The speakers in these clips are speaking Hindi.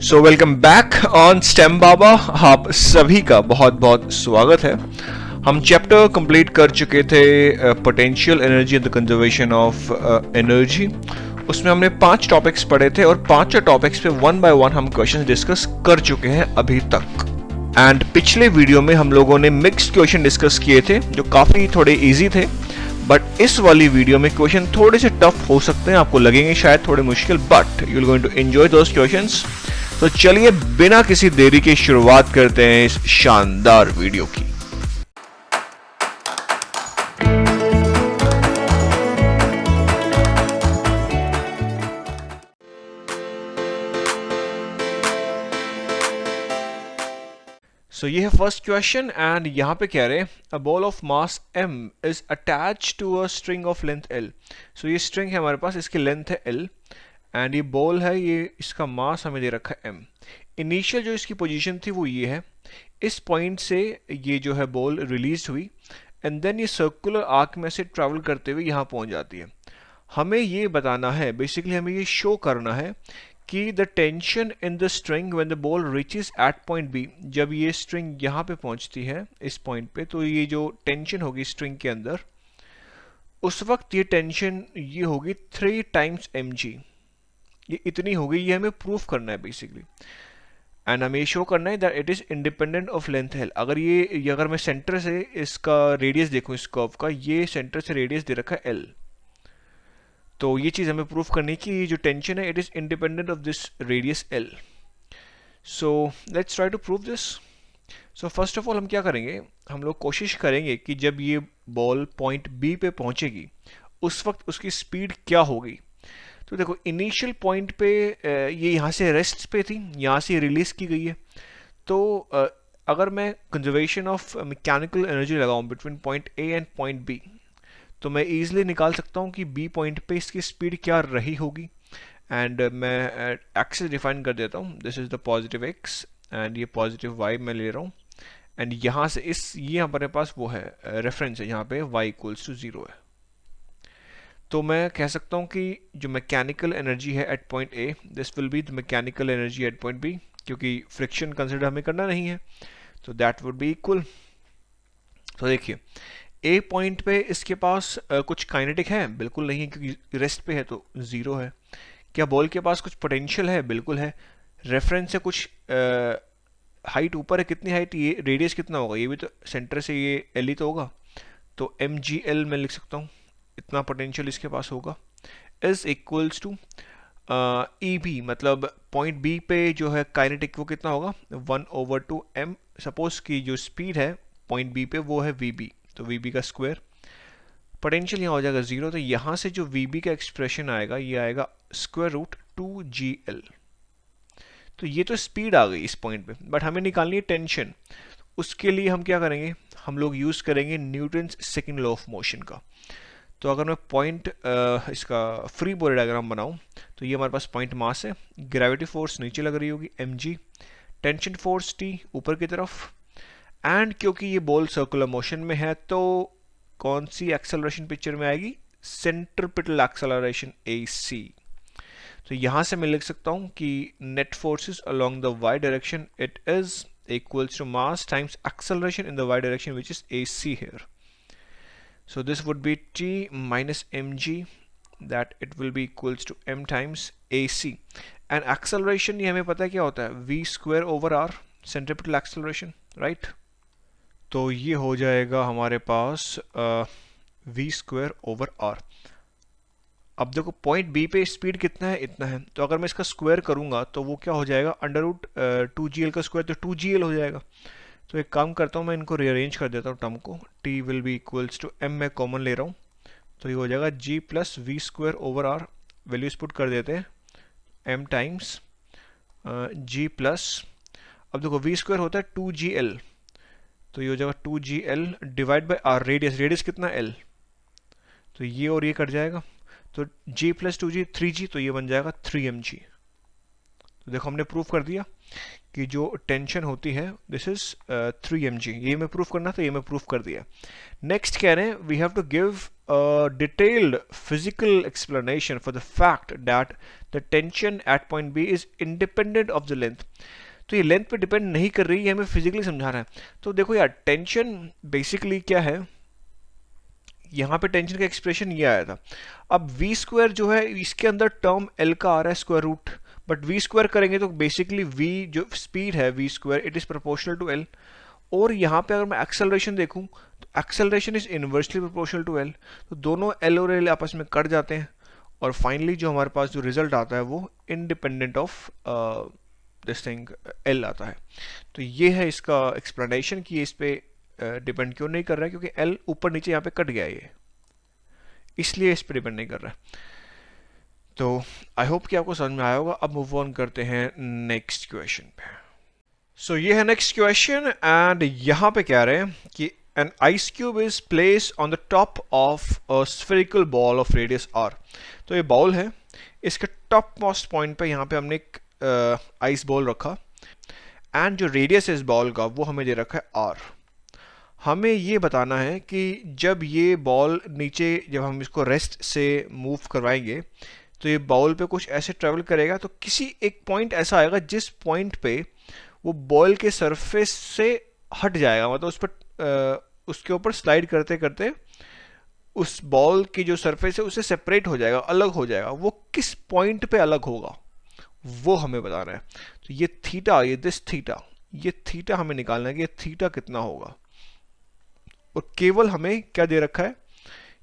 So welcome back on STEM Baba. आप सभी का बहुत बहुत स्वागत है। हम चैप्टर कंप्लीट कर चुके थे potential energy and the conservation of energy. उसमें हमने 5 टॉपिक्स पढ़े थे और 5 टॉपिक्स पे वन बाय वन हम क्वेश्चन डिस्कस कर चुके हैं अभी तक। एंड पिछले वीडियो में हम लोगों ने मिक्स्ड क्वेश्चन डिस्कस किए थे जो काफ़ी थोड़े इजी थे, बट इस वाली वीडियो में क्वेश्चन थोड़े से टफ हो सकते हैं, आपको लगेंगे शायद थोड़े मुश्किल, but you will going to enjoy those questions. तो चलिए बिना किसी देरी के शुरुआत करते हैं इस शानदार वीडियो की। सो ये है फर्स्ट क्वेश्चन एंड यहाँ पे कह रहे हैं a ball of mass m is attach to a string of length l। So ये स्ट्रिंग है हमारे पास, इसकी लेंथ है l एंड ये बॉल है, ये इसका मास हमें दे रखा है m। इनिशियल जो इसकी पोजीशन थी वो ये है, इस पॉइंट से ये जो है बॉल रिलीज हुई एंड देन ये सर्कुलर आर्क में से ट्रैवल करते हुए यहाँ पहुँच जाती है। हमें ये बताना है, बेसिकली हमें ये शो करना है कि the tension in the string when the ball reaches at point B, जब ये स्ट्रिंग यहाँ पे पहुँचती है इस पॉइंट पे, तो ये जो टेंशन होगी स्ट्रिंग के अंदर उस वक्त ये टेंशन ये होगी 3 टाइम्स mg। ये इतनी होगी, ये हमें प्रूफ करना है बेसिकली एंड हमें शो करना है that it is independent of length l। अगर मैं सेंटर से इसका रेडियस देखूं इस कर्व का, ये सेंटर से रेडियस दे रखा है l, तो ये चीज़ हमें प्रूफ करनी है कि ये जो टेंशन है it is independent of this radius l। So let's try to prove this. So first of all हम क्या करेंगे, हम लोग कोशिश करेंगे कि जब ये बॉल पॉइंट बी पे पहुंचेगी उस वक्त उसकी स्पीड क्या होगी। तो देखो इनिशियल पॉइंट पे ये यहाँ से रेस्ट पे थी, यहाँ से रिलीज की गई है, तो अगर मैं कंजर्वेशन ऑफ मैकेनिकल एनर्जी लगाऊं between point A and point B, तो मैं ईजिली निकाल सकता हूँ कि बी पॉइंट पे इसकी स्पीड क्या रही होगी। एंड मैं एक्सिस डिफाइन कर देता हूँ, this is the positive x and ये पॉजिटिव वाई मैं ले रहा हूँ एंड यहाँ से ये हमारे पास वो है रेफरेंस है, यहाँ पे y इक्वल्स टू 0 है। तो मैं कह सकता हूँ कि जो मैकेनिकल एनर्जी है at point A, this will be the mechanical energy at point B, क्योंकि फ्रिक्शन कंसिडर हमें करना नहीं है, तो दैट वुड बी इक्वल। तो देखिए ए पॉइंट पे इसके पास कुछ काइनेटिक है, बिल्कुल नहीं है क्योंकि रेस्ट पे है तो 0 है। क्या बॉल के पास कुछ पोटेंशियल है, बिल्कुल है। रेफरेंस से कुछ हाइट ऊपर है, कितनी हाइट, ये रेडियस कितना होगा, ये भी तो सेंटर से ये एल ही तो होगा, तो mgl मैं लिख सकता हूँ, इतना पोटेंशियल इसके पास होगा, is equals to E B, मतलब पॉइंट बी पे जो है काइनेटिक वो कितना होगा 1/2m। सपोज की जो स्पीड है पॉइंट बी पे वो है vb, तो vb का स्क्वायर, पोटेंशियल यहाँ हो जाएगा 0, तो यहाँ से जो vb का एक्सप्रेशन आएगा ये आएगा स्क्वायर रूट 2gl। तो ये तो स्पीड आ गई इस पॉइंट पे, बट हमें निकालनी है टेंशन। उसके लिए हम क्या करेंगे, हम लोग यूज़ करेंगे Newton's second law of motion का। तो अगर मैं पॉइंट इसका फ्री बॉडी डायग्राम बनाऊं, तो ये हमारे पास पॉइंट मास है, ग्रेविटी फोर्स नीचे लग रही होगी mg, टेंशन फोर्स t ऊपर की तरफ, एंड क्योंकि ये बॉल सर्कुलर मोशन में है तो कौन सी एक्सेलरेशन पिक्चर में आएगी, सेंट्रिपिटल एक्सेलरेशन ac। तो यहाँ से मैं लिख सकता हूँ कि net forces along the y direction it is equals to mass times acceleration in the y direction which is ac here. So this would be t minus mg, that it will be equals to m times ac, and acceleration ये हमें पता है क्या होता है, v square over r, centripetal acceleration, right? तो ये हो जाएगा हमारे पास v square over r। अब देखो पॉइंट बी पे स्पीड कितना है, इतना है, तो अगर मैं इसका स्क्वायर करूंगा तो वो क्या हो जाएगा, अंडर रूट 2gl का स्क्वायर, तो 2gl हो जाएगा। तो एक काम करता हूँ, मैं इनको रीअरेंज कर देता हूँ टर्म को, t will be equals to m मैं कॉमन ले रहा हूँ, तो ये हो जाएगा g plus v square over r, values put कर देते हैं m टाइम्स g प्लस, अब देखो v स्क्वायर होता है 2gl, तो ये हो जाएगा 2gl divide by r, radius कितना l, तो ये और ये कट जाएगा, तो g प्लस 2g 3g, तो ये बन जाएगा 3mg। तो देखो हमने प्रूफ कर दिया कि जो टेंशन होती है दिस इज 3 mg, ये मैं प्रूफ करना था, ये मैं प्रूफ कर दिया। नेक्स्ट कह रहे हैं we have to give detailed physical explanation for the fact that the tension at point B is independent of the length. तो ये लेंथ पे डिपेंड नहीं कर रही है, हमें फिजिकली समझा रहा है। तो देखो यार, टेंशन बेसिकली क्या है, यहाँ पे टेंशन का एक्सप्रेशन ये आया था। अब वी स्क्वायर जो है इसके अंदर टर्म एल का आ रहा है square root, but we square करेंगे तो बेसिकली वी जो स्पीड है we square it is proportional to L. और यहाँ पे अगर मैं एक्सेलरेशन देखूँ तो acceleration is inversely proportional to L, तो दोनों एल और एल आपस में कट जाते हैं और फाइनली जो हमारे पास जो रिजल्ट आता है वो independent of this thing L आता है। तो ये है इसका एक्सप्लेनेशन कि इस पे डिपेंड क्यों नहीं कर रहा है, क्योंकि एल ऊपर नीचे यहाँ पे कट गया है ये, इसलिए इस पे डिपेंड नहीं कर रहा है। तो आई होप कि आपको समझ में आया होगा। अब मूव ऑन करते हैं नेक्स्ट क्वेश्चन पे। सो ये है नेक्स्ट क्वेश्चन एंड यहाँ पे कह रहे हैं कि an ice cube is place on the top of a spherical ball of radius R. तो ये बॉल है, इसके टॉप मोस्ट पॉइंट पे यहाँ पे हमने एक आइस बॉल रखा एंड जो रेडियस है इस बॉल का वो हमें दे रखा है आर। हमें ये बताना है कि जब ये बॉल नीचे, जब हम इसको रेस्ट से मूव करवाएंगे तो ये बॉल पे कुछ ऐसे ट्रेवल करेगा, तो किसी एक पॉइंट ऐसा आएगा जिस पॉइंट पे वो बॉल के सरफेस से हट जाएगा, मतलब उस पर उसके ऊपर स्लाइड करते करते उस बॉल की जो सरफेस है उससे सेपरेट हो जाएगा, अलग हो जाएगा। वो किस पॉइंट पे अलग होगा वो हमें बताना है। तो ये थीटा, ये दिस थीटा, ये थीटा हमें निकालना है कि ये थीटा कितना होगा। और केवल हमें क्या दे रखा है,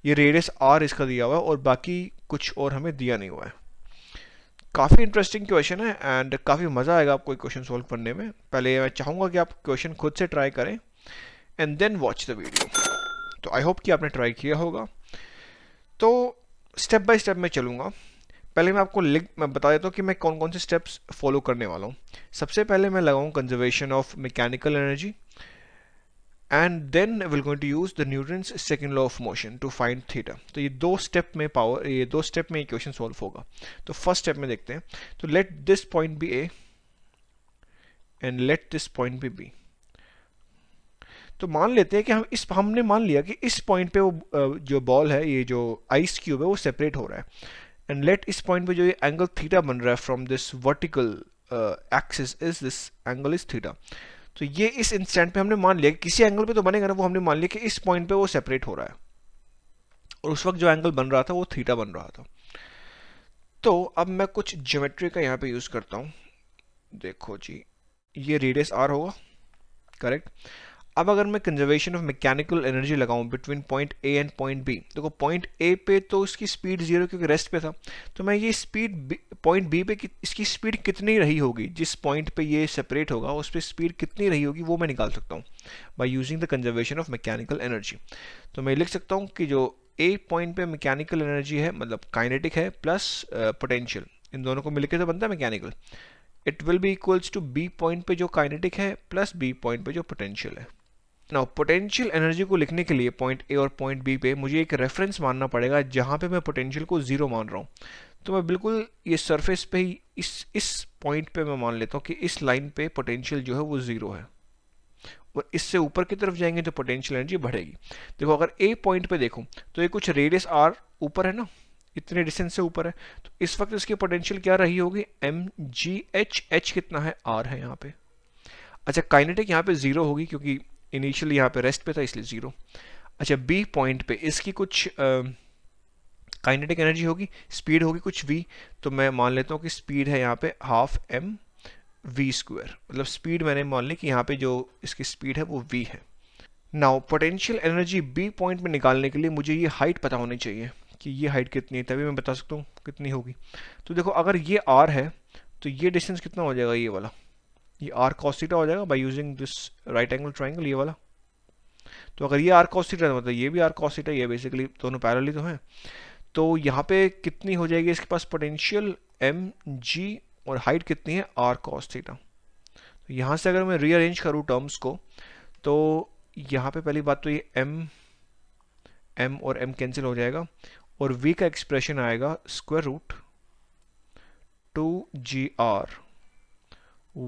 ये रेडियस आर इसका दिया हुआ है और बाकी कुछ और हमें दिया नहीं हुआ है। काफ़ी इंटरेस्टिंग क्वेश्चन है एंड काफ़ी मज़ा आएगा आपको क्वेश्चन सॉल्व करने में। पहले मैं चाहूँगा कि आप क्वेश्चन खुद से ट्राई करें and then watch the video. तो आई होप कि आपने ट्राई किया होगा। तो स्टेप बाय स्टेप मैं चलूँगा। पहले मैं आपको मैं बता देता हूँ कि मैं कौन कौन से स्टेप्स फॉलो करने वाला हूँ। सबसे पहले मैं लगाऊँ conservation of mechanical energy and then will going to use the Newton's second law of motion to find theta. तो ये दो स्टेप में ये क्वेश्चन सॉल्व होगा। तो फर्स्ट स्टेप में देखते हैं। तो let this point be A and let this point be B. तो मान लेते हैं कि हमने मान लिया कि इस पॉइंट पे वो जो बॉल है, ये जो आइस क्यूब है वो सेपरेट हो रहा है एंड लेट इस पॉइंट पे जो ये एंगल थीटा बन रहा है from this vertical axis is this angle is theta. तो ये इस इंस्टेंट पे हमने मान लिया कि किसी एंगल पे तो बनेगा ना, वो हमने मान लिया कि इस पॉइंट पे वो सेपरेट हो रहा है और उस वक्त जो एंगल बन रहा था वो थीटा बन रहा था। तो अब मैं कुछ ज्योमेट्री का यहाँ पे यूज करता हूँ। देखो जी, ये रेडियस आर होगा, करेक्ट। अब अगर मैं कंजर्वेशन ऑफ मैकेनिकल एनर्जी लगाऊं between point A and point B, देखो पॉइंट ए पे तो इसकी स्पीड जीरो क्योंकि रेस्ट पे था, तो मैं ये स्पीड पॉइंट बी पे इसकी स्पीड कितनी रही होगी, जिस पॉइंट पे ये सेपरेट होगा उस पर स्पीड कितनी रही होगी वो मैं निकाल सकता हूँ bye using the conservation of mechanical energy. तो मैं लिख सकता हूँ कि जो ए पॉइंट पे मैकेनिकल एनर्जी है, मतलब काइनेटिक है प्लस पोटेंशियल, इन दोनों को मिलकर तो बनता है mechanical, it will be equals to B point पे जो काइनेटिक है प्लस बी पॉइंट पे जो पोटेंशियल है। नाउ पोटेंशियल एनर्जी को लिखने के लिए पॉइंट ए और पॉइंट बी पे मुझे एक रेफरेंस मानना पड़ेगा जहां पे मैं पोटेंशियल को जीरो मान रहा हूँ। तो मैं बिल्कुल ये सरफेस पे ही इस पॉइंट पे मैं मान लेता हूँ कि इस लाइन पे पोटेंशियल जो है वो जीरो है और इससे ऊपर की तरफ जाएंगे तो पोटेंशियल एनर्जी बढ़ेगी। देखो अगर ए पॉइंट पे देखूँ तो ये कुछ रेडियस आर ऊपर है ना, इतने डिस्टेंस से ऊपर है, तो इस वक्त इसकी पोटेंशियल क्या रही होगी, एम जी एच, एच कितना है, आर है यहाँ पे। अच्छा काइनेटिक यहाँ पे जीरो होगी क्योंकि इनिशियली यहाँ पे रेस्ट पे था इसलिए जीरो। अच्छा बी पॉइंट पे इसकी कुछ काइनेटिक एनर्जी होगी, स्पीड होगी कुछ v, तो मैं मान लेता हूँ कि स्पीड है यहाँ पे हाफ एम वी स्क्वायर, मतलब स्पीड मैंने मान ली कि यहाँ पे जो इसकी स्पीड है वो v है। Now potential energy B point में निकालने के लिए मुझे ये हाइट पता होनी चाहिए कि ये हाइट कितनी है, तभी मैं बता सकता हूँ कितनी होगी। तो देखो अगर ये r है तो ये डिस्टेंस कितना हो जाएगा, ये वाला, ये आर कॉस थीटा हो जाएगा by using this right angle triangle, ये वाला। तो अगर ये आर कॉस थीटा है मतलब ये भी आर कॉस थीटा, ये बेसिकली दोनों पैरेलल ही तो हैं। तो यहाँ पे कितनी हो जाएगी इसके पास पोटेंशियल एम जी और हाइट कितनी है आर कॉस थीटा। तो यहाँ से अगर मैं रीअरेंज करूँ टर्म्स को तो यहाँ पे पहली बात तो ये एम और एम कैंसिल हो जाएगा और v का एक्सप्रेशन आएगा square root 2 g r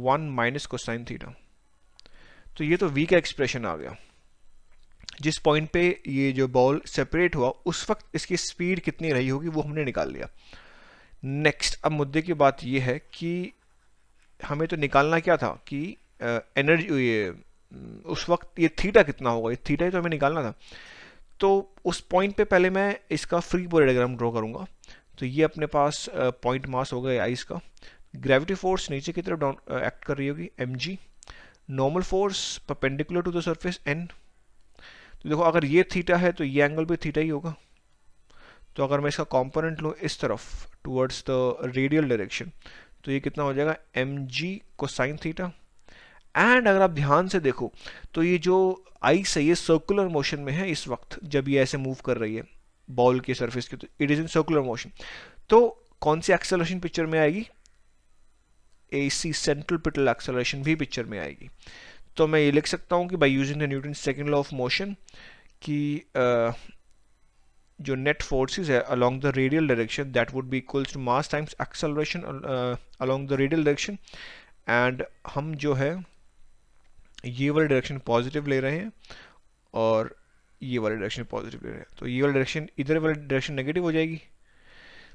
1 minus cosine theta. तो ये तो v का एक्सप्रेशन आ गया। जिस पॉइंट पे ये जो बॉल सेपरेट हुआ उस वक्त इसकी स्पीड कितनी रही होगी वो हमने निकाल लिया। नेक्स्ट, अब मुद्दे की बात ये है कि हमें तो निकालना क्या था कि एनर्जी, ये उस वक्त ये थीटा कितना होगा, ये थीटा ही तो हमें निकालना था। तो उस पॉइंट पे पहले मैं इसका फ्री बॉडी डायग्राम ड्रॉ करूंगा। तो ये अपने पास पॉइंट मास हो गया आइस का। ग्रेविटी फोर्स नीचे की तरफ डाउन एक्ट कर रही होगी mg। Normal force perpendicular to the surface n। तो देखो अगर ये थीटा है तो ये एंगल भी थीटा ही होगा। तो अगर मैं इसका कंपोनेंट लूँ इस तरफ टुवर्ड्स द रेडियल डायरेक्शन, तो ये कितना हो जाएगा mg कोसाइन थीटा। एंड अगर आप ध्यान से देखो तो ये जो आइस है ये सर्कुलर मोशन में है इस वक्त, जब ये ऐसे मूव कर रही है बॉल के सरफेस की, तो it is in circular motion. तो कौन सी एक्सेलरेशन पिक्चर में आएगी, AC सेंट्रल पिटल एक्सेलरेशन भी पिक्चर में आएगी। तो मैं ये लिख सकता हूँ कि by using the Newton second law of motion कि जो नेट फोर्सेस है along the radial direction that would be equals to mass times acceleration along the radial direction. And हम जो है ये वाले डायरेक्शन पॉजिटिव ले रहे हैं और ये वाले डायरेक्शन पॉजिटिव ले रहे हैं। तो ये वाला डायरेक्शन, इधर वाली डायरेक्शन नेगेटिव हो जाएगी,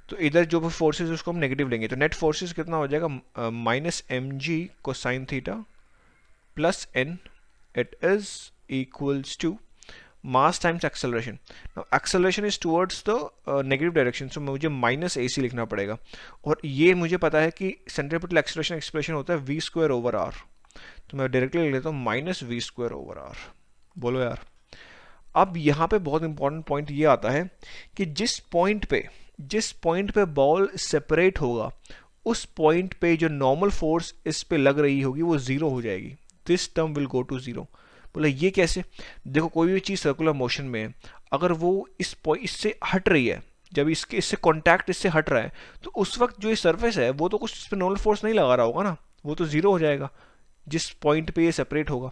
तो इधर जो भी फोर्सेस है उसको हम नेगेटिव लेंगे। तो नेट फोर्सेस कितना हो जाएगा minus mg cosine theta plus n, it is equals to mass times acceleration. Now acceleration is towards the negative direction, so मुझे माइनस AC लिखना पड़ेगा। और ये मुझे पता है कि सेंट्रीपिटल एक्सेलरेशन एक्सप्रेशन होता है v स्क्वायर ओवर r, तो मैं डायरेक्टली लिख लेता हूँ minus v square over r। बोलो यार। अब यहाँ पे बहुत इंपॉर्टेंट पॉइंट ये आता है कि जिस पॉइंट पे बॉल सेपरेट होगा उस पॉइंट पे जो नॉर्मल फोर्स इस पे लग रही होगी वो जीरो हो जाएगी। This term will go to zero. बोले ये कैसे? देखो कोई भी चीज़ सर्कुलर मोशन में है, अगर वो इससे हट रही है, जब इससे कॉन्टैक्ट इससे हट रहा है, तो उस वक्त जो ये सरफेस है वो तो कुछ इस पर नॉर्मल फोर्स नहीं लगा रहा होगा ना, वो तो जीरो हो जाएगा जिस पॉइंट पे ये सेपरेट होगा।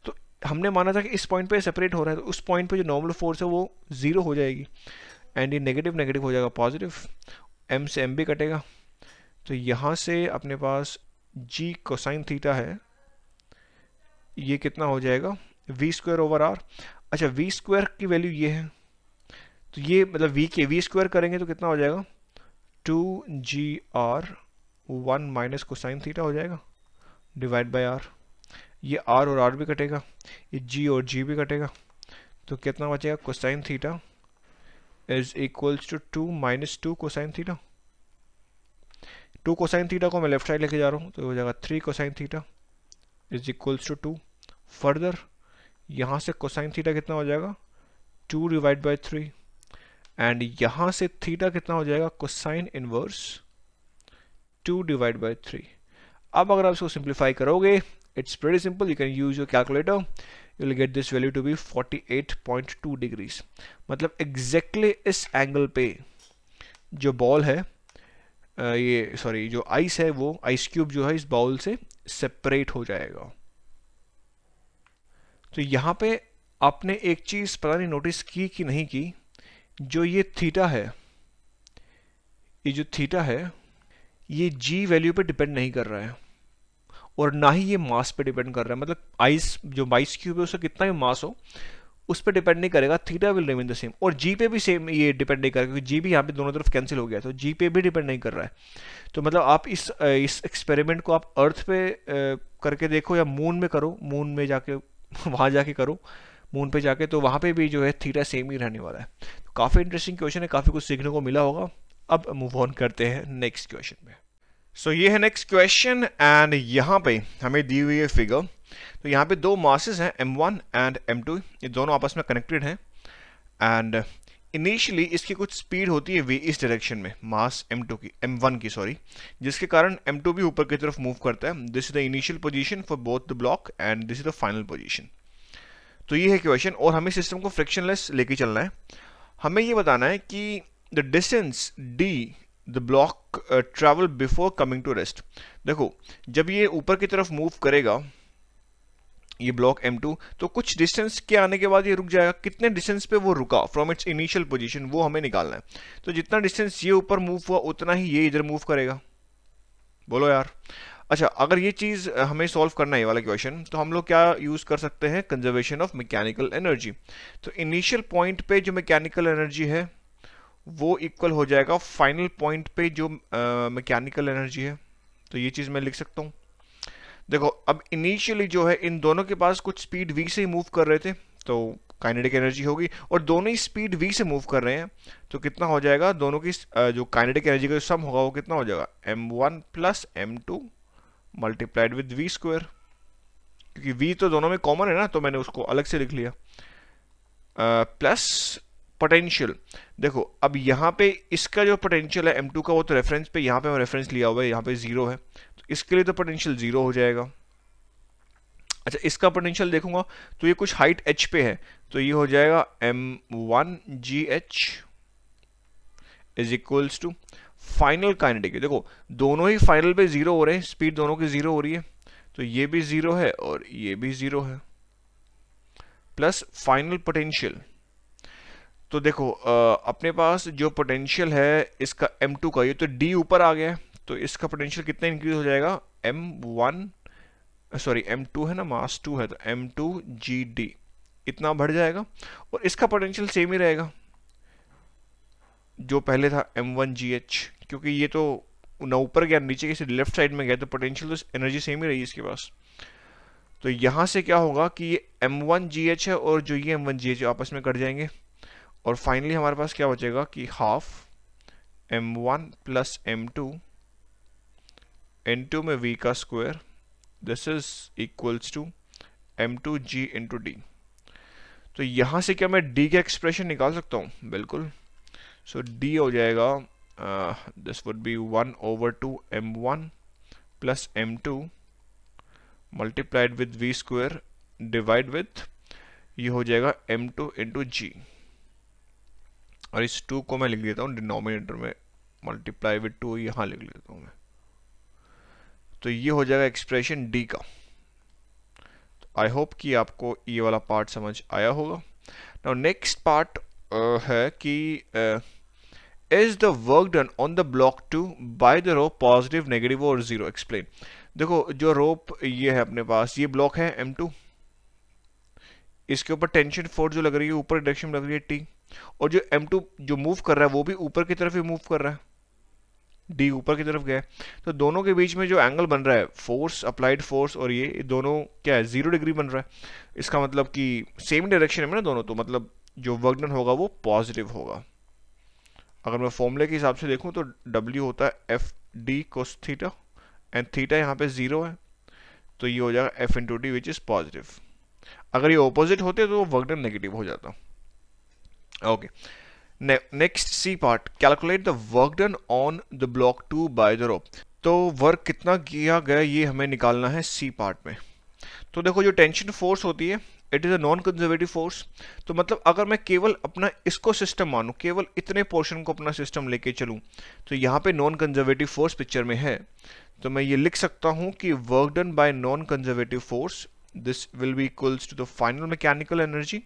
तो हमने माना था कि इस पॉइंट पे सेपरेट हो रहा है, तो उस पॉइंट पे जो नॉर्मल फोर्स है वो जीरो हो जाएगी एंड ये नेगेटिव नेगेटिव हो जाएगा पॉजिटिव, m से m भी कटेगा। तो यहाँ से अपने पास g कोसाइन थीटा है, ये कितना हो जाएगा v स्क्वायर ओवर r। अच्छा v स्क्वायर की वैल्यू ये है, तो ये मतलब v स्क्वायर करेंगे तो कितना हो जाएगा 2gr 1 माइनस कोसाइन थीटा हो जाएगा डिवाइड बाय r। ये r और r भी कटेगा, ये g और g भी कटेगा, तो कितना बचेगा cosine theta is equals to 2 minus 2 cosine theta. 2 cosine theta को मैं लेफ्ट साइड लेके जा रहा हूँ तो हो जाएगा 3 cosine theta is equals to 2। Further यहाँ से कोसाइन थीटा कितना हो जाएगा 2 डिवाइड बाय 3 एंड यहाँ से थीटा कितना हो जाएगा कोसाइन इनवर्स 2 डिवाइड बाय 3। अब अगर आप इसको सिंप्लीफाई करोगे it's pretty simple, you can use your calculator, you will get this value to be 48.2 degrees. मतलब एग्जैक्टली इस एंगल पे जो बॉल है ये सॉरी जो आइस है वो आइस क्यूब जो है इस बाउल से सेपरेट हो जाएगा। तो यहाँ पे आपने एक चीज पता नहीं नोटिस की कि नहीं की, जो ये थीटा है, ये जो थीटा है ये g वैल्यू पे डिपेंड नहीं कर रहा है और ना ही ये मास पे डिपेंड कर रहा है। मतलब आइस जो आइस क्यूब है उसका कितना भी मास हो उस पर डिपेंड नहीं करेगा, theta will remain the same. और जी पे भी सेम ये डिपेंड नहीं करेगा क्योंकि जी भी यहाँ पे दोनों तरफ कैंसिल हो गया, तो जी पे भी डिपेंड नहीं कर रहा है। तो मतलब आप इस एक्सपेरिमेंट को आप अर्थ पे करके देखो या मून में करो, मून में जाके वहाँ जाके करो, मून पे जाके, तो वहाँ पे भी जो है थीटा सेम ही रहने वाला है। तो काफ़ी इंटरेस्टिंग क्वेश्चन है, काफ़ी कुछ सीखने को मिला होगा। अब मूव ऑन करते हैं नेक्स्ट क्वेश्चन में। सो ये है नेक्स्ट क्वेश्चन एंड यहाँ पे हमें दी हुई है फिगर। तो यहाँ पे दो मासेस हैं m1 एंड m2, ये दोनों आपस में कनेक्टेड हैं एंड इनिशियली इसकी कुछ स्पीड होती है v इस डायरेक्शन में, मास m1 की सॉरी, जिसके कारण m2 भी ऊपर की तरफ मूव करता है। This is the initial position for both the block and this is the final position. तो ये है क्वेश्चन और हमें सिस्टम को फ्रिक्शनलेस लेके चलना है। हमें ये बताना है कि the distance d the block travel before coming to rest. देखो जब ये ऊपर की तरफ मूव करेगा ये ब्लॉक m2, तो कुछ डिस्टेंस के आने के बाद ये रुक जाएगा। कितने डिस्टेंस पे वो रुका फ्रॉम इट्स इनिशियल पोजीशन वो हमें निकालना है। तो जितना डिस्टेंस ये ऊपर मूव हुआ उतना ही ये इधर मूव करेगा। बोलो यार। अच्छा, अगर ये चीज़ हमें सॉल्व करना है ये वाला क्वेश्चन, तो हम लोग क्या यूज़ कर सकते हैं, कंजर्वेशन ऑफ मैकेनिकल एनर्जी। तो इनिशियल पॉइंट पे जो मैकेनिकल एनर्जी है वो इक्वल हो जाएगा फाइनल पॉइंट पे जो मैकेनिकल एनर्जी है। तो ये चीज़ मैं लिख सकता हूँ। देखो अब इनिशियली जो है इन दोनों के पास कुछ स्पीड v से ही मूव कर रहे थे, तो काइनेटिक एनर्जी होगी, और दोनों ही स्पीड v से मूव कर रहे हैं, तो कितना हो जाएगा, दोनों की जो काइनेटिक एनर्जी का जो सम होगा वो कितना हो जाएगा, m1 plus m2 multiplied with v square, क्योंकि v तो दोनों में कॉमन है ना, तो मैंने उसको अलग से लिख लिया, प्लस पोटेंशियल। देखो अब यहाँ पे इसका जो पोटेंशियल है m2 का, वो तो रेफरेंस पे, यहाँ पे मैं रेफरेंस लिया हुआ है, यहाँ पे जीरो है, तो इसके लिए तो पोटेंशियल जीरो हो जाएगा। अच्छा, इसका पोटेंशियल देखूंगा तो ये कुछ हाइट h पे है, तो ये हो जाएगा m1gh is equals to final kinetic. देखो दोनों ही फाइनल पे जीरो हो रहे हैं, स्पीड दोनों की जीरो हो रही है, तो ये भी जीरो है और ये भी जीरो है, प्लस फाइनल पोटेंशियल। तो देखो अपने पास जो पोटेंशियल है इसका m2 का, ये तो d ऊपर आ गया है, तो इसका पोटेंशियल कितना इंक्रीज हो जाएगा, m1 सॉरी m2 है ना, मास 2 है, तो m2gd इतना बढ़ जाएगा, और इसका पोटेंशियल सेम ही रहेगा जो पहले था m1gh, क्योंकि ये तो ना ऊपर गया नीचे किसी लेफ्ट साइड में गया, तो पोटेंशियल तो एनर्जी सेम ही रही इसके पास। तो यहाँ से क्या होगा कि ये m1gh है और जो ये m1gh आपस में कट जाएंगे, और फाइनली हमारे पास क्या बचेगा कि half m1 plus m2 n2 में v का square, this is equals to m2g into d. तो यहाँ से क्या मैं d का एक्सप्रेशन निकाल सकता हूँ, बिल्कुल। सो d हो जाएगा, this would B 1/2 m1 plus m2 multiplied with v square divide with, ये हो जाएगा m2 इंटू जी, और इस 2 को मैं लिख देता हूँ डिनोमिनेटर में, मल्टीप्लाई विद 2 यहाँ लिख लेता हूँ मैं, तो ये हो जाएगा एक्सप्रेशन d का। आई होप कि आपको ये वाला पार्ट समझ आया होगा। नाउ नेक्स्ट पार्ट है कि is the work done on the block 2 by the rope positive, negative और जीरो, एक्सप्लेन। देखो जो रोप ये है अपने पास, ये ब्लॉक है m2, इसके ऊपर टेंशन फोर्स जो लग रही है ऊपर डायरेक्शन में लग रही है t, और जो m2 जो मूव कर रहा है वो भी ऊपर की तरफ ही मूव कर रहा है, d ऊपर की तरफ गया है, तो दोनों के बीच में जो एंगल बन रहा है, फोर्स अप्लाइड फोर्स और ये दोनों क्या है, 0 डिग्री बन रहा है। इसका मतलब कि सेम डायरेक्शन में ना दोनों, तो मतलब जो वर्क डन होगा वो पॉजिटिव होगा। अगर मैं फॉर्मूले के हिसाब से देखूं तो W होता है F d cos theta, and theta यहाँ पे 0 है, तो ये हो जाएगा F into D which is positive. अगर ये ऑपोजिट होते तो वर्क डन नेगेटिव हो जाता। Okay, next C part, calculate the work done on the block 2 by the rope. तो वर्क कितना किया गया ये हमें निकालना है सी पार्ट में। तो देखो जो टेंशन फोर्स होती है, it is a non conservative force, तो मतलब अगर मैं केवल अपना इसको सिस्टम मानूं, केवल इतने पोर्शन को अपना सिस्टम लेके चलूं, तो यहाँ पे नॉन कंजर्वेटिव फोर्स पिक्चर में है, तो मैं ये लिख सकता हूं कि work done by non conservative force, this will be equals to the final mechanical energy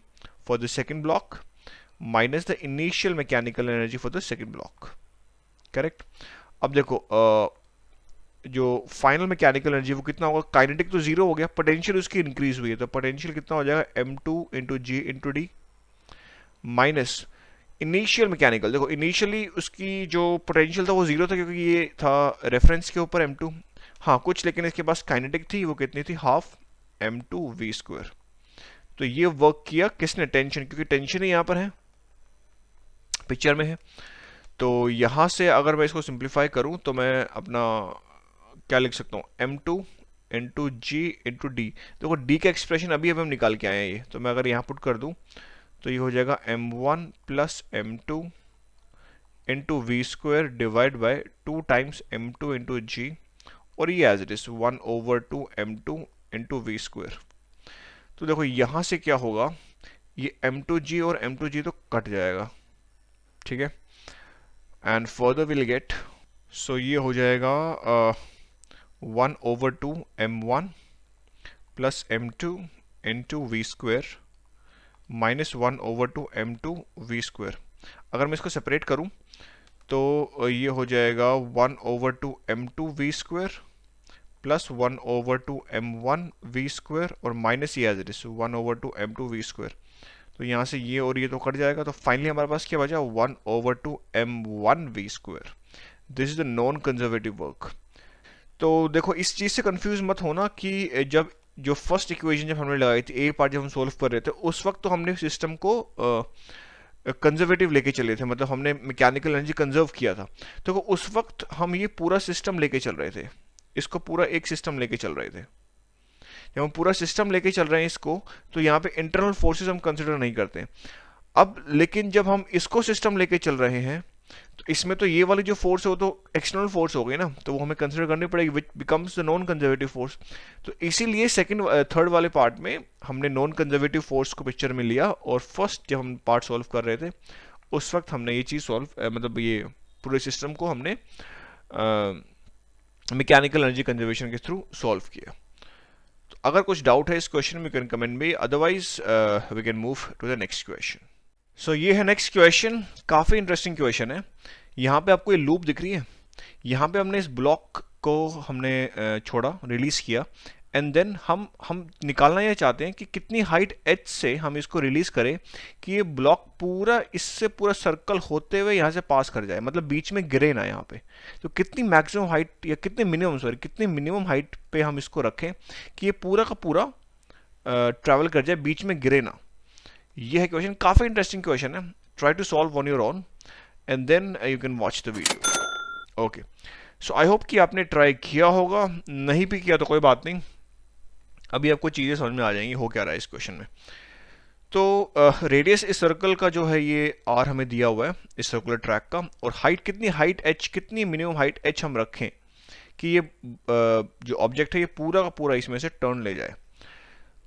for the second block minus the initial mechanical energy for the second block, correct. अब देखो जो फाइनल मैकेनिकल एनर्जी वो कितना होगा, काइनेटिक तो जीरो हो गया, पोटेंशियल उसकी इंक्रीज हुई है, तो पोटेंशियल कितना हो जाएगा m2 into g into d minus initial mechanical. देखो इनिशियली उसकी जो पोटेंशियल था वो जीरो था, क्योंकि ये था रेफरेंस के ऊपर m2, हाँ कुछ, लेकिन इसके पास काइनेटिक थी, वो कितनी थी, हाफ m2 v स्क्वायर। तो ये वर्क किया किसने, टेंशन, क्योंकि टेंशन ही यहाँ पर है, पिक्चर में है। तो यहाँ से अगर मैं इसको सिंप्लीफाई करूँ तो मैं अपना क्या लिख सकता हूँ, m2 into g into D. देखो d का एक्सप्रेशन अभी हम निकाल के आए हैं ये, तो मैं अगर यहाँ पुट कर दूँ तो ये हो जाएगा m1 plus m2 into v square divide by 2 times m2 into g, और ये as it is 1/2 m2 into v square. तो देखो यहाँ से क्या होगा, ये m2g और m2g तो कट जाएगा, ठीक है, and further will get, so ये हो जाएगा 1/2 m1 plus m2 into v square minus 1/2 m2 v square. अगर मैं इसको सेपरेट करूं तो ये हो जाएगा 1/2 m2 v square plus 1/2m1v² और माइनस ये एज इट इज 1/2m2v²। तो यहाँ से ये और ये तो कट जाएगा, तो फाइनली हमारे पास क्या बचा 1/2m1v²। This is the non conservative work. तो देखो इस चीज़ से कंफ्यूज मत होना कि जब जो फर्स्ट इक्वेशन जब हमने लगाई थी, ए पार्ट जब हम सोल्व कर रहे थे, उस वक्त तो हमने सिस्टम को कंजर्वेटिव लेके चले थे, मतलब हमने मैकेनिकल एनर्जी कंजर्व किया था। तो उस वक्त हम ये पूरा सिस्टम लेके चल रहे थे, इसको पूरा एक सिस्टम लेके चल रहे थे। जब हम पूरा सिस्टम लेके चल रहे हैं इसको, तो यहाँ पे इंटरनल फोर्सेस हम कंसिडर नहीं करते। अब लेकिन जब हम इसको सिस्टम लेके चल रहे हैं, तो इसमें तो ये वाली जो फोर्स है वो तो एक्सटर्नल फोर्स हो गई ना, तो वो हमें कंसिडर करनी पड़ेगी, which becomes the non conservative force. तो इसीलिए सेकंड थर्ड वाले पार्ट में हमने नॉन कंजर्वेटिव फोर्स को पिक्चर में लिया, और फर्स्ट जब हम पार्ट सॉल्व कर रहे थे उस वक्त हमने ये चीज़ सॉल्व मतलब ये पूरे सिस्टम को हमने मैकेनिकल एनर्जी कंजर्वेशन के थ्रू सॉल्व किया। तो अगर कुछ डाउट है इस क्वेश्चन में, you can comment me, otherwise we can move to the next question. So ये है नेक्स्ट क्वेश्चन, काफ़ी इंटरेस्टिंग क्वेश्चन है। यहाँ पे आपको ये लूप दिख रही है, यहाँ पे हमने इस ब्लॉक को हमने छोड़ा, रिलीज किया, एंड देन हम निकालना ये चाहते हैं कि कितनी हाइट h से हम इसको रिलीज करें कि ये ब्लॉक पूरा इससे पूरा सर्कल होते हुए यहाँ से पास कर जाए, मतलब बीच में गिरे ना यहाँ पे। तो कितनी मैक्सिमम हाइट या कितनी मिनिमम हाइट पे हम इसको रखें कि ये पूरा का पूरा ट्रैवल कर जाए, बीच में गिरे ना। ये है क्वेश्चन, काफ़ी इंटरेस्टिंग क्वेश्चन है। Try to solve on your own and then you can watch the video. Okay, so I hope कि आपने ट्राई किया होगा, नहीं भी किया तो कोई बात नहीं, अभी आपको चीज़ें समझ में आ जाएंगी हो क्या रहा है इस क्वेश्चन में। तो रेडियस इस सर्कल का जो है ये r हमें दिया हुआ है इस सर्कुलर ट्रैक का, और हाइट कितनी मिनिमम हाइट h हम रखें कि ये जो ऑब्जेक्ट है ये पूरा का पूरा इसमें से टर्न ले जाए।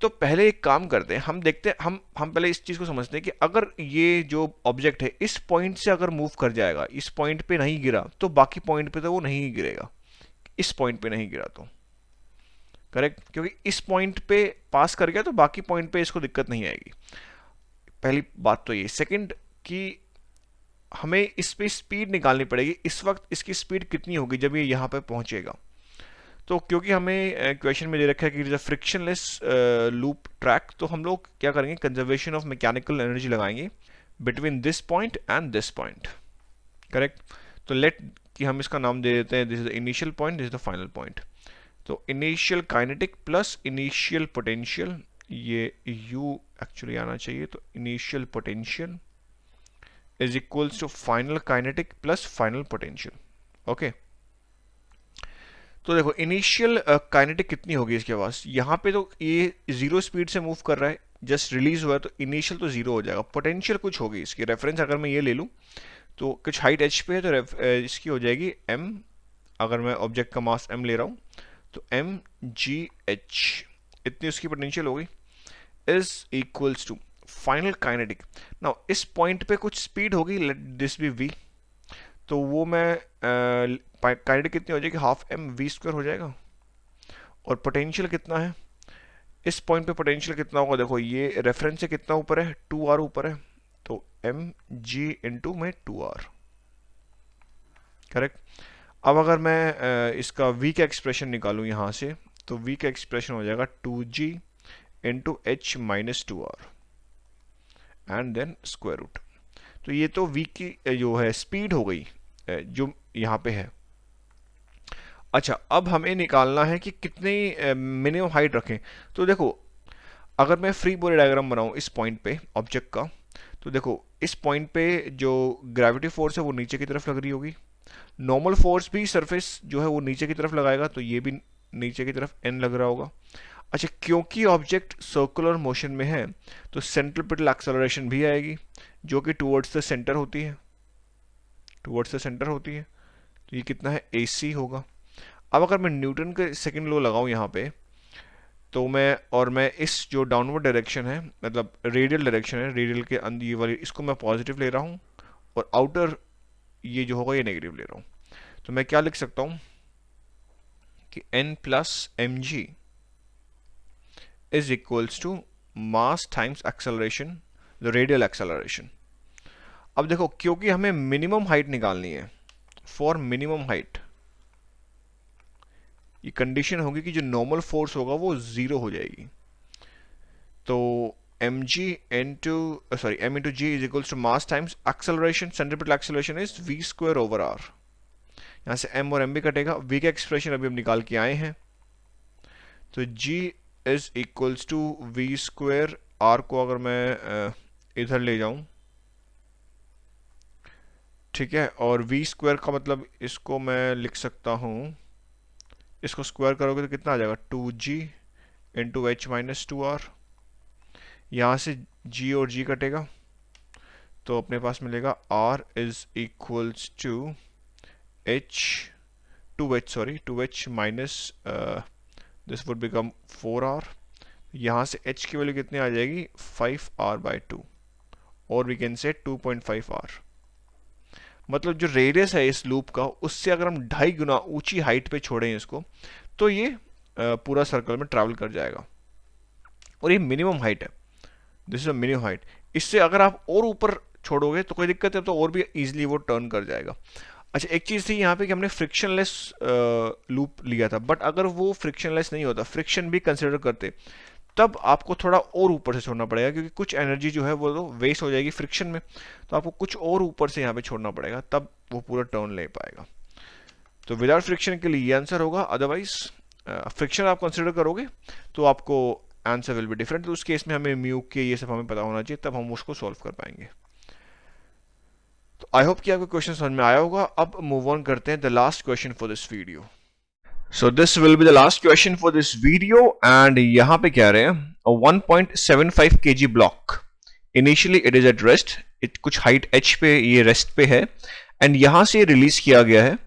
तो पहले एक काम करते हैं, हम देखते हैं, हम पहले इस चीज़ को समझते हैं कि अगर ये जो ऑब्जेक्ट है इस पॉइंट से अगर मूव कर जाएगा, इस पॉइंट पे नहीं गिरा तो बाकी पॉइंट पे तो वो नहीं गिरेगा, इस पॉइंट पे नहीं गिरा तो करेक्ट, क्योंकि इस पॉइंट पे पास कर गया तो बाकी पॉइंट पे इसको दिक्कत नहीं आएगी। पहली बात तो ये। सेकंड कि हमें इस पे स्पीड निकालनी पड़ेगी, इस वक्त इसकी स्पीड कितनी होगी जब ये यहाँ पे पहुंचेगा। तो क्योंकि हमें क्वेश्चन में दे रखा है कि it is a frictionless loop track, तो हम लोग क्या करेंगे, कंजर्वेशन ऑफ मैकेनिकल एनर्जी लगाएंगे between this point and this point, correct. तो लेट कि हम इसका नाम दे देते हैं, this is the initial point, this is the final point. तो initial kinetic plus initial potential, ये u एक्चुअली आना चाहिए, तो initial potential is equals to final kinetic plus final potential. Okay, तो देखो इनिशियल काइनेटिक कितनी होगी इसके पास, यहाँ पे तो ये जीरो स्पीड से मूव कर रहा है, जस्ट रिलीज हुआ है, तो इनिशियल तो जीरो हो जाएगा। पोटेंशियल कुछ होगी इसकी, रेफरेंस अगर मैं ये ले लूँ तो कुछ हाइट h पे है, तो इसकी हो जाएगी m, अगर मैं ऑब्जेक्ट का मास m ले रहा हूँ तो mgh, इतनी उसकी पोटेंशियल होगी, is equals to final kinetic. Now इस पॉइंट पे कुछ स्पीड होगी, लेट दिस बी v, तो वो मैं काइनेटिक कितनी हो जाएगी, हाफ mv² हो जाएगा। और पोटेंशियल कितना है इस पॉइंट पे, पोटेंशियल कितना होगा, देखो ये रेफरेंस से कितना ऊपर है, 2r ऊपर है, तो mg इंटू में 2r, करेक्ट। अब अगर मैं इसका v का एक्सप्रेशन निकालूं यहाँ से, तो v का एक्सप्रेशन हो जाएगा 2g into h minus 2r and then square root. तो ये तो v की जो है स्पीड हो गई जो यहाँ पे है। अच्छा, अब हमें निकालना है कि कितनी मिनिमम हाइट रखें। तो देखो अगर मैं फ्री बॉडी डायग्राम बनाऊं इस पॉइंट पे ऑब्जेक्ट का, तो देखो इस पॉइंट पे जो ग्रेविटी फोर्स है वो नीचे की तरफ लग रही होगी, नॉर्मल फोर्स भी सरफेस जो है वो नीचे की तरफ लगाएगा, तो ये भी नीचे की तरफ n लग रहा होगा। अच्छा, क्योंकि ऑब्जेक्ट सर्कुलर मोशन में है तो सेंट्रिपिटल एक्सेलरेशन भी आएगी जो कि टुवर्ड्स द सेंटर होती है, तो ये कितना है, ac होगा। अब अगर मैं न्यूटन के सेकंड लॉ लगाऊं यहाँ पे, तो मैं इस जो डाउनवर्ड डायरेक्शन है, मतलब रेडियल डायरेक्शन है, रेडियल के अंदर ये वाली, इसको मैं पॉजिटिव ले रहा हूँ और आउटर ये जो होगा ये नेगेटिव ले रहा हूँ। तो मैं क्या लिख सकता हूँ कि n plus mg is equals to mass times acceleration, the radial acceleration. अब देखो क्योंकि हमें मिनिमम हाइट निकालनी है, फॉर मिनिमम हाइट ये कंडीशन होगी कि जो नॉर्मल फोर्स होगा वो 0 हो जाएगी। तो mg into m into g is equals to mass times acceleration, centripetal acceleration is v square over r। यहाँ से m और m भी कटेगा, v का एक्सप्रेशन अभी हम निकाल के आए हैं, तो g is equals to v square. r को अगर मैं इधर ले जाऊं, ठीक है, और v स्क्वायर का मतलब इसको मैं लिख सकता हूं, इसको स्क्वायर करोगे तो कितना आ जाएगा 2g into H minus 2r। यहाँ से g और g कटेगा तो अपने पास मिलेगा r is equals to h 2h minus this would become 4r। यहाँ से h की वैल्यू कितनी आ जाएगी 5r/2 और वी कैन से 2.5r। मतलब जो रेडियस है इस लूप का उससे अगर हम 2.5 गुना ऊंची हाइट पे छोड़ें इसको तो ये पूरा सर्कल में ट्रैवल कर जाएगा, और ये मिनिमम हाइट है, this is a minimum height. इससे अगर आप और ऊपर छोड़ोगे तो कोई दिक्कत है, तो और भी इजीली वो टर्न कर जाएगा। अच्छा, एक चीज़ थी यहाँ पे कि हमने फ्रिक्शनलेस लूप लिया था, बट अगर वो फ्रिक्शनलेस नहीं होता, फ्रिक्शन भी कंसिडर करते, तब आपको थोड़ा और ऊपर से छोड़ना पड़ेगा, क्योंकि कुछ एनर्जी जो है वो तो वेस्ट हो जाएगी फ्रिक्शन में, तो आपको कुछ और ऊपर से यहाँ पे छोड़ना पड़ेगा, तब वो पूरा टर्न ले पाएगा। तो विदाउट फ्रिक्शन के लिए ये आंसर होगा, अदरवाइज फ्रिक्शन आप कंसिडर करोगे तो आपको आंसर विल बी डिफरेंट। तो उस केस में हमें म्यू के ये सब हमें पता होना चाहिए, तब हम उसको सॉल्व कर पाएंगे। तो आई होप कि आपको क्वेश्चन समझ में आया होगा। अब मूव ऑन करते हैं the last question for this video. So this will be the last question for this video, and यहाँ पे कह रहे हैं a 1.75 kg block, initially it is at rest, it कुछ height h पे ये rest पे है, and यहाँ से रिलीज किया गया है,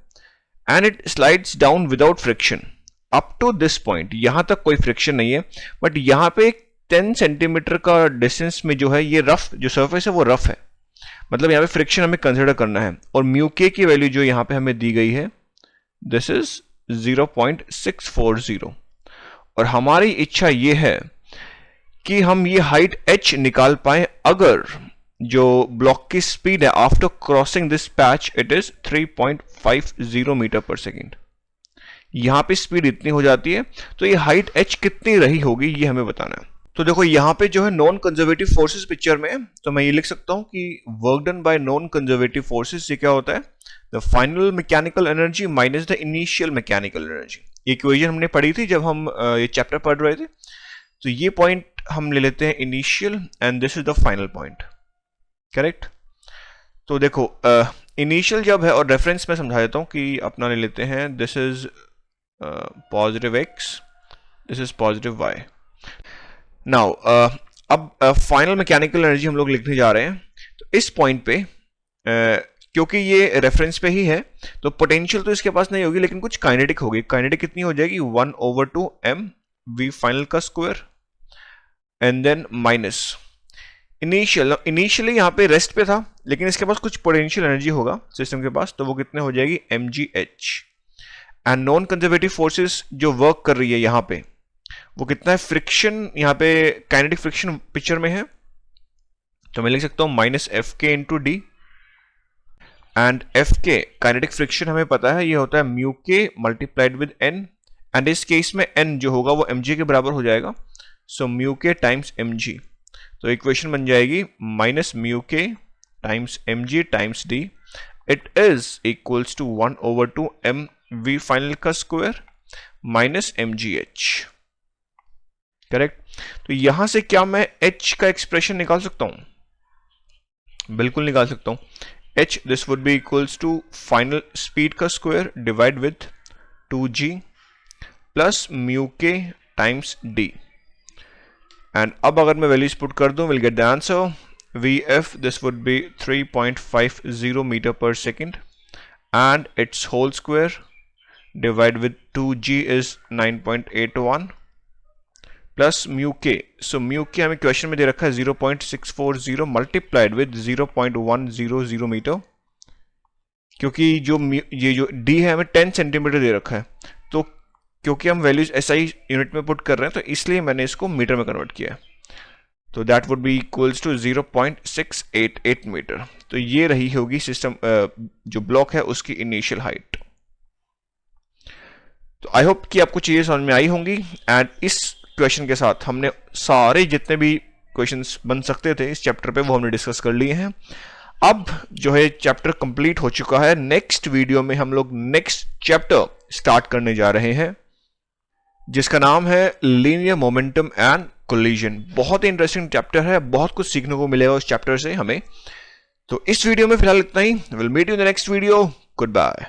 and it slides down without friction up to this point। यहाँ तक कोई फ्रिक्शन नहीं है, बट यहाँ पे 10 सेंटीमीटर का डिस्टेंस में जो है ये रफ जो सरफेस है वो रफ है, मतलब यहाँ पे फ्रिक्शन हमें कंसिडर करना है, और म्यू के की वैल्यू जो यहाँ पे हमें दी गई है दिस इज 0.640, और हमारी इच्छा ये है कि हम ये हाइट h निकाल पाए अगर जो ब्लॉक की स्पीड है after crossing this patch it is 3.50 metre per second. यहां पे स्पीड इतनी हो जाती है, तो ये हाइट h कितनी रही होगी ये हमें बताना है। तो देखो यहाँ पे जो है नॉन कंजर्वेटिव फोर्सेस पिक्चर में, तो मैं ये लिख सकता हूं कि work done by non conservative forces ये क्या होता है, the final mechanical energy minus the initial mechanical energy. ये इक्वेशन हमने पढ़ी थी जब हम ये चैप्टर पढ़ रहे थे। तो ये पॉइंट हम ले लेते हैं initial, and this is the final point, correct. तो देखो इनिशियल जब है, और रेफरेंस में समझा देता हूं कि अपना ले लेते हैं, this is positive x, this is positive y। Now अब फाइनल मैकेनिकल एनर्जी हम लोग लिखने जा रहे हैं। तो इस पॉइंट पे क्योंकि ये रेफरेंस पे ही है तो पोटेंशियल तो इसके पास नहीं होगी, लेकिन कुछ काइनेटिक होगी। काइनेटिक कितनी हो जाएगी 1/2 m v फाइनल का square, and then minus initially यहाँ पे रेस्ट पे था, लेकिन इसके पास कुछ पोटेंशियल एनर्जी होगा सिस्टम के पास, तो वो कितने हो जाएगी mgh। And non conservative forces जो वर्क कर रही है यहाँ पे वो कितना है, फ्रिक्शन यहाँ पे काइनेटिक फ्रिक्शन पिक्चर में है, तो मैं लिख सकता हूं minus F k into d, and F k kinetic friction हमें पता है ये होता है mu k multiplied with N, and इस केस में एन जो होगा वो mg के बराबर हो जाएगा, so mu k times mg। तो इक्वेशन बन जाएगी minus mu k times mg times d, it is equals to 1/2 m v final का स्क्वायर माइनस mgh, करेक्ट। तो यहां से क्या मैं h का एक्सप्रेशन निकाल सकता हूं, बिल्कुल निकाल सकता हूं। h this would be equals to final speed का square divide with 2g plus mu k times d, and अब अगर मैं वैल्यूज पुट कर दूं will get the answer vf this would be 3.50 metre per second, and its whole square divide with 2g is 9.81 plus mu k, so mu के हमें क्वेश्चन में दे रखा है 0.640 मल्टीप्लाइड विद 0.100 मीटर, क्योंकि ये जो डी है हमें 10 सेंटीमीटर दे रखा है, तो क्योंकि हम वैल्यूज एसआई यूनिट में पुट कर रहे हैं तो इसलिए मैंने इसको मीटर में कन्वर्ट किया है, तो that would be equals to 0.688 metre. तो ये रही होगी सिस्टम जो ब्लॉक है उसकी इनिशियल हाइट। तो आई होप कि आपको चीज़ें समझ में आई होंगी। एंड इस क्वेश्चन के साथ हमने सारे जितने भी क्वेश्चंस बन सकते थे इस चैप्टर पे वो हमने डिस्कस कर लिए हैं। अब जो है चैप्टर कंप्लीट हो चुका है। नेक्स्ट वीडियो में हम लोग नेक्स्ट चैप्टर स्टार्ट करने जा रहे हैं जिसका नाम है लीनियर मोमेंटम एंड कोलिजन। बहुत ही इंटरेस्टिंग चैप्टर है, बहुत कुछ सीखने को मिलेगा उस चैप्टर से हमें। तो इस वीडियो में फिलहाल इतना ही। Will meet you in the next video. Good bye.